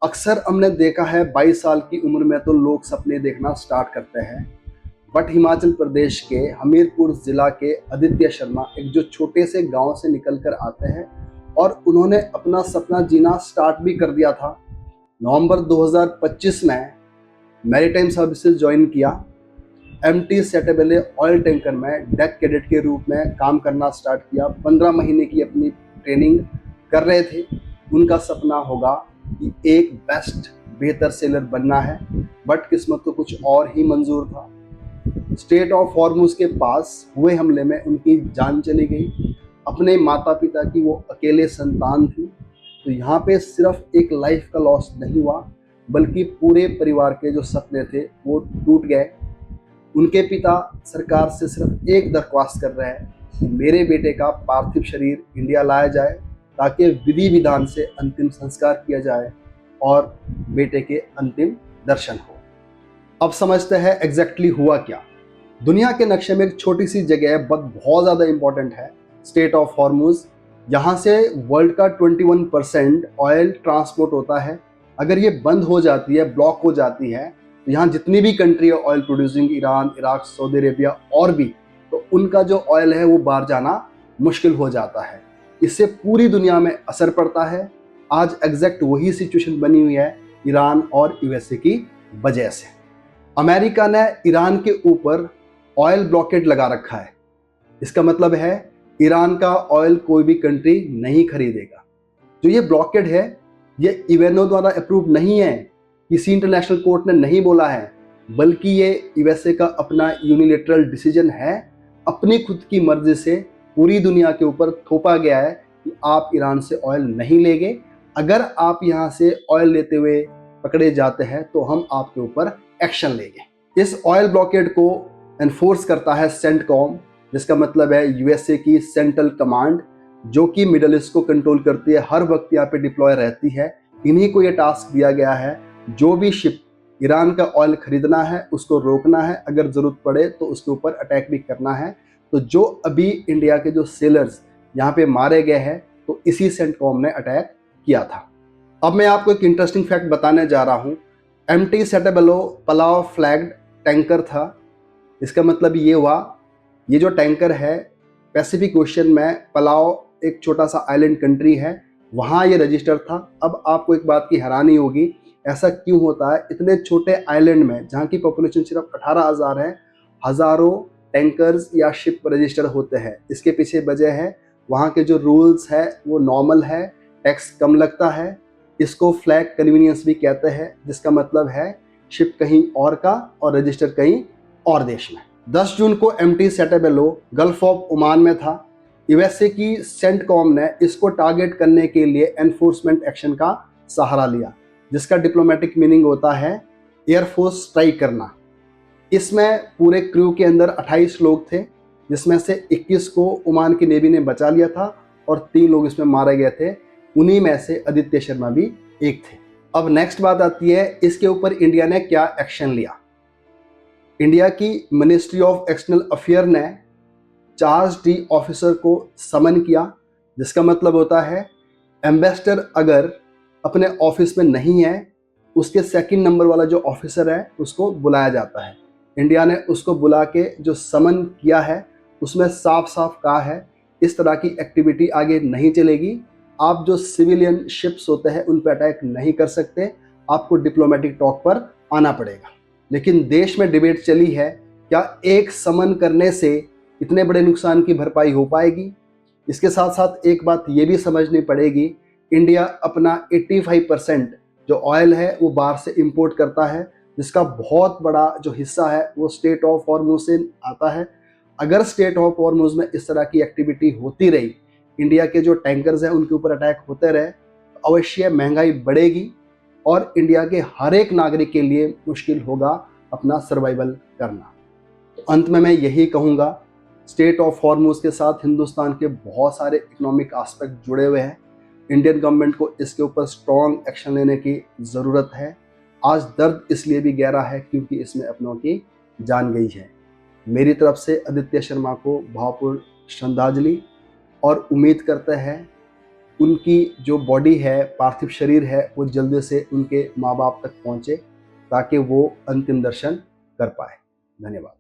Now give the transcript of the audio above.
अक्सर हमने देखा है 22 साल की उम्र में तो लोग सपने देखना स्टार्ट करते हैं। बट हिमाचल प्रदेश के हमीरपुर ज़िला के आदित्य शर्मा एक जो छोटे से गांव से निकल कर आते हैं और उन्होंने अपना सपना जीना स्टार्ट भी कर दिया था। नवंबर 2025 में मैरीटाइम सर्विसेज ज्वाइन किया। एमटी सेटेबले ऑयल टैंकर में डेक कैडेट के रूप में काम करना स्टार्ट किया। 15 महीने की अपनी ट्रेनिंग कर रहे थे। उनका सपना होगा कि एक बेस्ट बेहतर सेलर बनना है, बट किस्मत को कुछ और ही मंजूर था। स्टेट ऑफ हॉर्मुज के पास हुए हमले में उनकी जान चली गई। अपने माता पिता की वो अकेले संतान थी। तो यहाँ पे सिर्फ एक लाइफ का लॉस नहीं हुआ, बल्कि पूरे परिवार के जो सपने थे वो टूट गए। उनके पिता सरकार से सिर्फ एक दरख्वास्त कर रहे हैं कि मेरे बेटे का पार्थिव शरीर इंडिया लाया जाए ताकि विधि विधान से अंतिम संस्कार किया जाए और बेटे के अंतिम दर्शन हो। अब समझते हैं एग्जैक्टली हुआ क्या। दुनिया के नक्शे में एक छोटी सी जगह बट बहुत ज़्यादा इंपॉर्टेंट है, स्टेट ऑफ हॉर्मुज। यहाँ से वर्ल्ड का 21% ऑयल ट्रांसपोर्ट होता है। अगर ये बंद हो जाती है, ब्लॉक हो जाती है, तो यहाँ जितनी भी कंट्री है oil producing, Iran, Iraq, Saudi Arabia और भी, तो उनका जो ऑयल है वो बाहर जाना मुश्किल हो जाता है। इससे पूरी दुनिया में असर पड़ता है। आज एग्जैक्ट वही सिचुएशन बनी हुई है ईरान और यूएसए की वजह से। अमेरिका ने ईरान के ऊपर ऑयल ब्लॉकेड लगा रखा है। इसका मतलब है ईरान का ऑयल कोई भी कंट्री नहीं खरीदेगा। जो ये ब्लॉकेड है ये यूएनओ द्वारा अप्रूव नहीं है, किसी इंटरनेशनल कोर्ट ने नहीं बोला है, बल्कि ये यूएसए का अपना यूनिलेटरल डिसीजन है। अपनी खुद की मर्जी से पूरी दुनिया के ऊपर थोपा गया है कि आप ईरान से ऑयल नहीं लेंगे। अगर आप यहाँ से ऑयल लेते हुए पकड़े जाते हैं तो हम आपके ऊपर एक्शन लेंगे। इस ऑयल ब्लॉकेड को एनफोर्स करता है सेंटकॉम, जिसका मतलब है यूएसए की सेंट्रल कमांड, जो कि मिडल ईस्ट को कंट्रोल करती है, हर वक्त यहाँ पे डिप्लॉय रहती है। इन्हीं को ये टास्क दिया गया है, जो भी शिप ईरान का ऑयल खरीदना है उसको रोकना है, अगर ज़रूरत पड़े तो उसके ऊपर अटैक भी करना है। तो जो अभी इंडिया के जो सेलर्स यहाँ पे मारे गए हैं, तो इसी सेंटकॉम ने अटैक किया था। अब मैं आपको एक इंटरेस्टिंग फैक्ट बताने जा रहा हूँ। एमटी सेटेबलो पलाव फ्लैग्ड टैंकर था। इसका मतलब ये हुआ, ये जो टैंकर है पैसिफिक ओशन में, पलाव एक छोटा सा आइलैंड कंट्री है, वहाँ ये रजिस्टर था। अब आपको एक बात की हैरानी होगी, ऐसा क्यों होता है इतने छोटे आइलैंड में जहाँ की पॉपुलेशन सिर्फ 18,000 है, हज़ारों टैंकर्स या शिप रजिस्टर होते हैं। इसके पीछे वजह है वहाँ के जो रूल्स है वो नॉर्मल है, टैक्स कम लगता है। इसको फ्लैग कन्वीनियंस भी कहते हैं, जिसका मतलब है शिप कहीं और का और रजिस्टर कहीं और देश में। 10 जून को एमटी सेटेबेलो गल्फ ऑफ ओमान में था। यूएसए की सेंटकॉम ने इसको टारगेट करने के लिए एनफोर्समेंट एक्शन का सहारा लिया, जिसका डिप्लोमेटिक मीनिंग होता है एयरफोर्स स्ट्राइक करना। इसमें पूरे क्रू के अंदर 28 लोग थे, जिसमें से 21 को ओमान की नेवी ने बचा लिया था और 3 लोग इसमें मारे गए थे। उन्हीं में से आदित्य शर्मा भी एक थे। अब नेक्स्ट बात आती है, इसके ऊपर इंडिया ने क्या एक्शन लिया। इंडिया की मिनिस्ट्री ऑफ एक्सटर्नल अफेयर ने चार्ज डी ऑफिसर को समन किया, जिसका मतलब होता है एम्बेसडर अगर अपने ऑफिस में नहीं है, उसके सेकंड नंबर वाला जो ऑफिसर है उसको बुलाया जाता है। इंडिया ने उसको बुला के जो समन किया है उसमें साफ साफ कहा है इस तरह की एक्टिविटी आगे नहीं चलेगी। आप जो सिविलियन शिप्स होते हैं उन पर अटैक नहीं कर सकते, आपको डिप्लोमेटिक टॉक पर आना पड़ेगा। लेकिन देश में डिबेट चली है, क्या एक समन करने से इतने बड़े नुकसान की भरपाई हो पाएगी। इसके साथ साथ एक बात ये भी समझनी पड़ेगी, इंडिया अपना 85% जो ऑयल है वो बाहर से इंपोर्ट करता है, जिसका बहुत बड़ा जो हिस्सा है वो स्टेट ऑफ हॉर्मुज से आता है। अगर स्टेट ऑफ हॉर्मुज में इस तरह की एक्टिविटी होती रही, इंडिया के जो टैंकर्स हैं उनके ऊपर अटैक होते रहे, तो अवश्य महंगाई बढ़ेगी और इंडिया के हर एक नागरिक के लिए मुश्किल होगा अपना सर्वाइवल करना। तो अंत में मैं यही कहूँगा, स्टेट ऑफ हॉर्मुज के साथ हिंदुस्तान के बहुत सारे इकोनॉमिक एस्पेक्ट जुड़े हुए हैं। इंडियन गवर्नमेंट को इसके ऊपर स्ट्रॉन्ग एक्शन लेने की ज़रूरत है। आज दर्द इसलिए भी गहरा है क्योंकि इसमें अपनों की जान गई है। मेरी तरफ से आदित्य शर्मा को भावपूर्ण श्रद्धांजलि और उम्मीद करते हैं उनकी जो बॉडी है, पार्थिव शरीर है, वो जल्दी से उनके माँ बाप तक पहुँचे ताकि वो अंतिम दर्शन कर पाए। धन्यवाद।